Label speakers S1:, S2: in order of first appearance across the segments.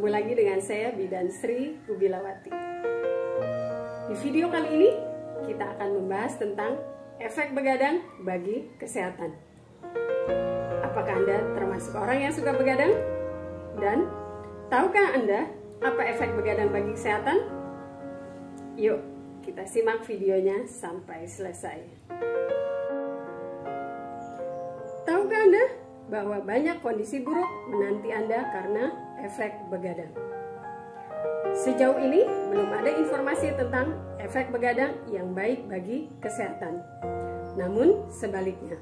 S1: Bertemu lagi dengan saya Bidan Sri Kubilawati. Di video kali ini kita akan membahas tentang efek begadang bagi kesehatan. Apakah Anda termasuk orang yang suka begadang? Dan tahukah Anda apa efek begadang bagi kesehatan? Yuk, kita simak videonya sampai selesai. Tahukah Anda bahwa banyak kondisi buruk menanti Anda karena efek begadang? Sejauh ini belum ada informasi tentang efek begadang yang baik bagi kesehatan. Namun sebaliknya,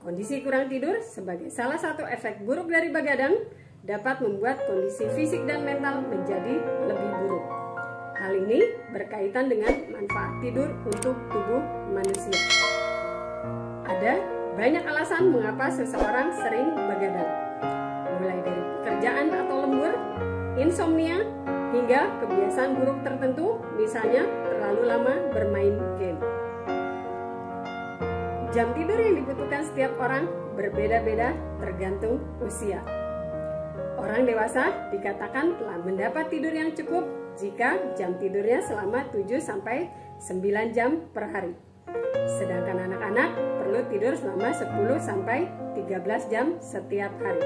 S1: kondisi kurang tidur sebagai salah satu efek buruk dari begadang dapat membuat kondisi fisik dan mental menjadi lebih buruk. Hal ini berkaitan dengan manfaat tidur untuk tubuh manusia. Ada banyak alasan mengapa seseorang sering begadang, mulai dari pekerjaan atau lembur, insomnia, hingga kebiasaan buruk tertentu, misalnya terlalu lama bermain game. Jam tidur yang dibutuhkan setiap orang berbeda-beda tergantung usia. Orang dewasa dikatakan telah mendapat tidur yang cukup jika jam tidurnya selama 7-9 jam per hari. Sedangkan anak-anak perlu tidur selama 10-13 jam setiap hari.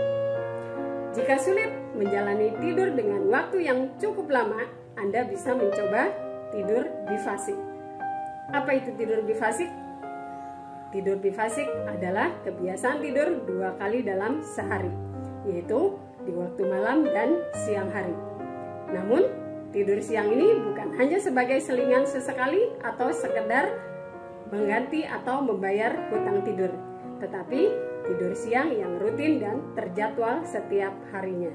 S1: Jika sulit menjalani tidur dengan waktu yang cukup lama, Anda bisa mencoba tidur bifasik. Apa itu tidur bifasik? Tidur bifasik adalah kebiasaan tidur 2 kali dalam sehari, yaitu di waktu malam dan siang hari. Namun, tidur siang ini bukan hanya sebagai selingan sesekali atau sekedar mengganti atau membayar hutang tidur, tetapi tidur siang yang rutin dan terjadwal setiap harinya.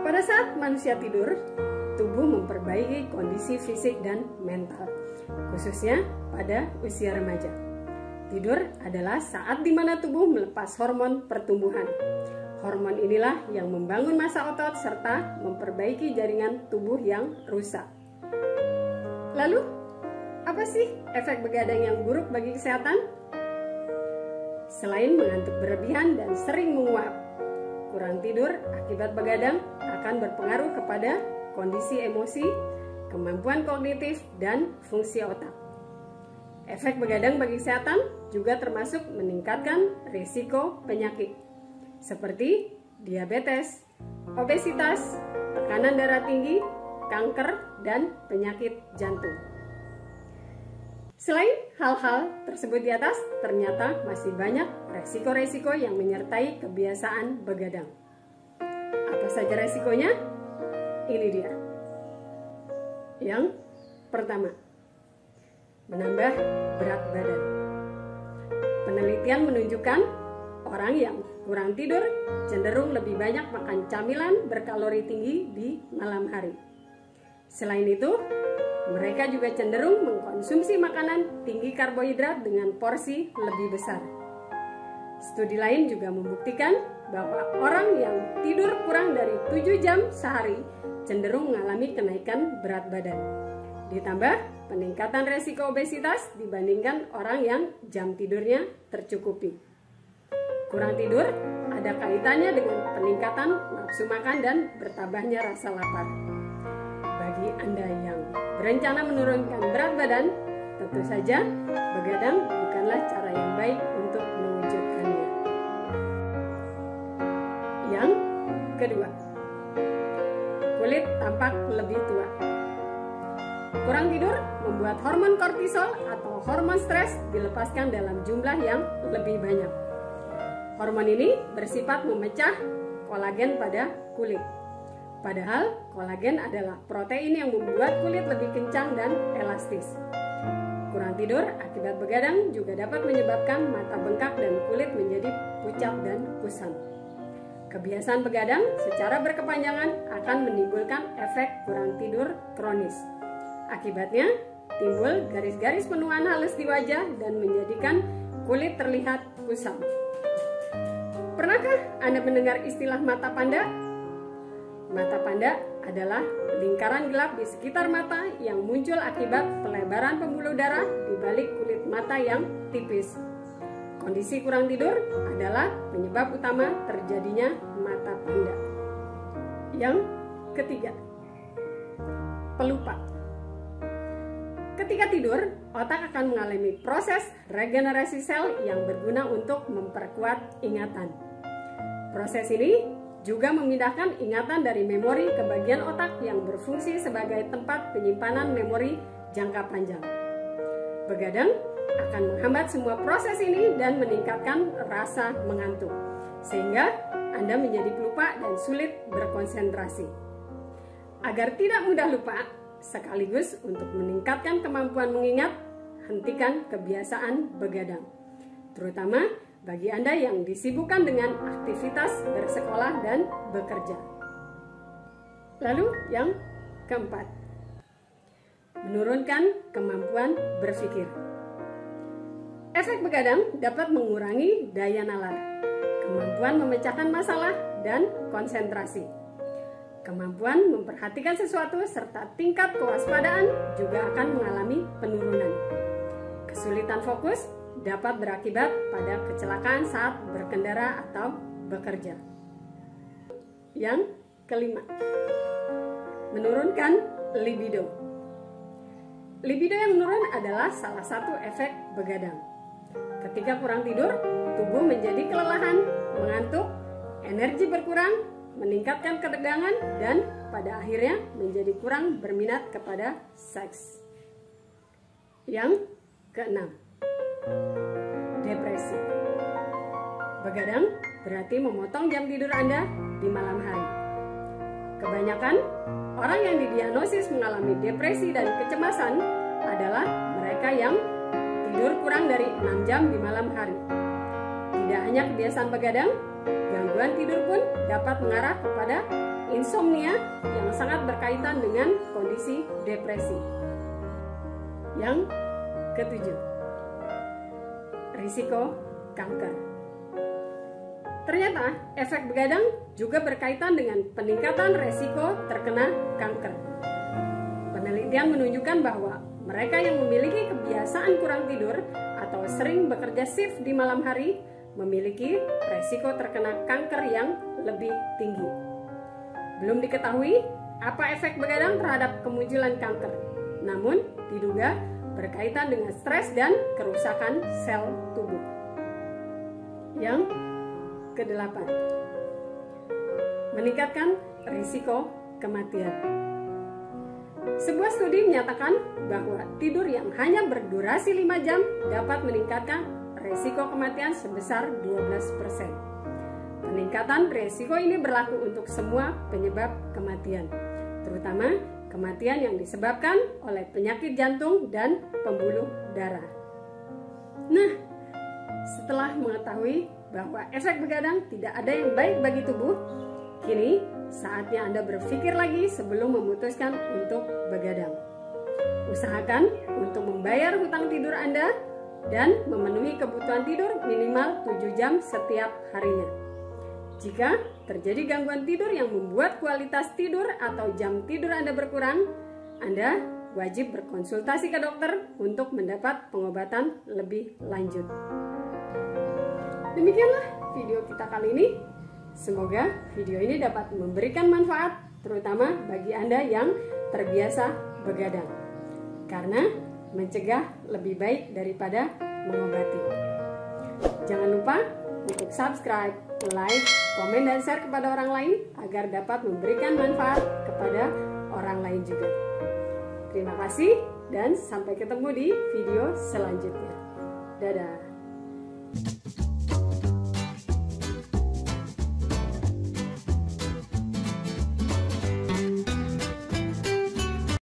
S1: Pada saat manusia tidur, tubuh memperbaiki kondisi fisik dan mental, khususnya pada usia remaja. Tidur adalah saat di mana tubuh melepas hormon pertumbuhan. Hormon inilah yang membangun massa otot serta memperbaiki jaringan tubuh yang rusak. Lalu, apa sih efek begadang yang buruk bagi kesehatan? Selain mengantuk berlebihan dan sering menguap, kurang tidur akibat begadang akan berpengaruh kepada kondisi emosi, kemampuan kognitif, dan fungsi otak. Efek begadang bagi kesehatan juga termasuk meningkatkan risiko penyakit seperti diabetes, obesitas, tekanan darah tinggi, kanker, dan penyakit jantung. Selain hal-hal tersebut di atas, ternyata masih banyak resiko-resiko yang menyertai kebiasaan begadang. Apa saja resikonya? Ini dia. Yang pertama, menambah berat badan. Penelitian menunjukkan orang yang kurang tidur cenderung lebih banyak makan camilan berkalori tinggi di malam hari. Selain itu, mereka juga cenderung mengkonsumsi makanan tinggi karbohidrat dengan porsi lebih besar. Studi lain juga membuktikan bahwa orang yang tidur kurang dari 7 jam sehari cenderung mengalami kenaikan berat badan. Ditambah peningkatan resiko obesitas dibandingkan orang yang jam tidurnya tercukupi. Kurang tidur ada kaitannya dengan peningkatan nafsu makan dan bertambahnya rasa lapar. Bagi Anda yang berencana menurunkan berat badan, tentu saja begadang bukanlah cara yang baik untuk mewujudkannya. Yang kedua, kulit tampak lebih tua. Kurang tidur membuat hormon kortisol atau hormon stres dilepaskan dalam jumlah yang lebih banyak. Hormon ini bersifat memecah kolagen pada kulit. Padahal kolagen adalah protein yang membuat kulit lebih kencang dan elastis. Kurang tidur akibat begadang juga dapat menyebabkan mata bengkak dan kulit menjadi pucat dan kusam. Kebiasaan begadang secara berkepanjangan akan menimbulkan efek kurang tidur kronis. Akibatnya, timbul garis-garis penuaan halus di wajah dan menjadikan kulit terlihat kusam. Pernahkah Anda mendengar istilah mata panda? Mata panda adalah lingkaran gelap di sekitar mata yang muncul akibat pelebaran pembuluh darah di balik kulit mata yang tipis. Kondisi kurang tidur adalah penyebab utama terjadinya mata panda. Yang ketiga, pelupa. Ketika tidur, otak akan mengalami proses regenerasi sel yang berguna untuk memperkuat ingatan. Proses ini juga memindahkan ingatan dari memori ke bagian otak yang berfungsi sebagai tempat penyimpanan memori jangka panjang. Begadang akan menghambat semua proses ini dan meningkatkan rasa mengantuk, sehingga Anda menjadi pelupa dan sulit berkonsentrasi. Agar tidak mudah lupa, sekaligus untuk meningkatkan kemampuan mengingat, hentikan kebiasaan begadang, terutama bagi Anda yang disibukkan dengan aktivitas bersekolah dan bekerja. Lalu yang keempat, menurunkan kemampuan berpikir. Efek begadang dapat mengurangi daya nalar, kemampuan memecahkan masalah, dan konsentrasi. Kemampuan memperhatikan sesuatu serta tingkat kewaspadaan juga akan mengalami penurunan. Kesulitan fokus dapat berakibat pada kecelakaan saat berkendara atau bekerja. Yang kelima, menurunkan libido. Libido yang menurun adalah salah satu efek begadang. Ketika kurang tidur, tubuh menjadi kelelahan, mengantuk, energi berkurang, meningkatkan ketegangan, dan pada akhirnya menjadi kurang berminat kepada seks. Yang keenam, depresi. Begadang berarti memotong jam tidur Anda di malam hari. Kebanyakan orang yang didiagnosis mengalami depresi dan kecemasan adalah mereka yang tidur kurang dari 6 jam di malam hari. Tidak hanya kebiasaan begadang, gangguan tidur pun dapat mengarah kepada insomnia yang sangat berkaitan dengan kondisi depresi. Yang ketujuh, risiko kanker. Ternyata efek begadang juga berkaitan dengan peningkatan resiko terkena kanker. Penelitian menunjukkan bahwa mereka yang memiliki kebiasaan kurang tidur atau sering bekerja shift di malam hari memiliki resiko terkena kanker yang lebih tinggi. Belum diketahui apa efek begadang terhadap kemunculan kanker, namun diduga berkaitan dengan stres dan kerusakan sel tubuh. Yang kedelapan, meningkatkan risiko kematian. Sebuah studi menyatakan bahwa tidur yang hanya berdurasi 5 jam dapat meningkatkan risiko kematian sebesar 12%. Peningkatan risiko ini berlaku untuk semua penyebab kematian, terutama kematian yang disebabkan oleh penyakit jantung dan pembuluh darah. Nah, setelah mengetahui bahwa efek begadang tidak ada yang baik bagi tubuh, kini saatnya Anda berpikir lagi sebelum memutuskan untuk begadang. Usahakan untuk membayar hutang tidur Anda dan memenuhi kebutuhan tidur minimal 7 jam setiap harinya. Jika terjadi gangguan tidur yang membuat kualitas tidur atau jam tidur Anda berkurang, Anda wajib berkonsultasi ke dokter untuk mendapat pengobatan lebih lanjut. Demikianlah video kita kali ini. Semoga video ini dapat memberikan manfaat, terutama bagi Anda yang terbiasa begadang. Karena mencegah lebih baik daripada mengobati. Jangan lupa untuk subscribe, like, komen, dan share kepada orang lain agar dapat memberikan manfaat kepada orang lain juga. Terima kasih dan sampai ketemu di video selanjutnya. Dadah.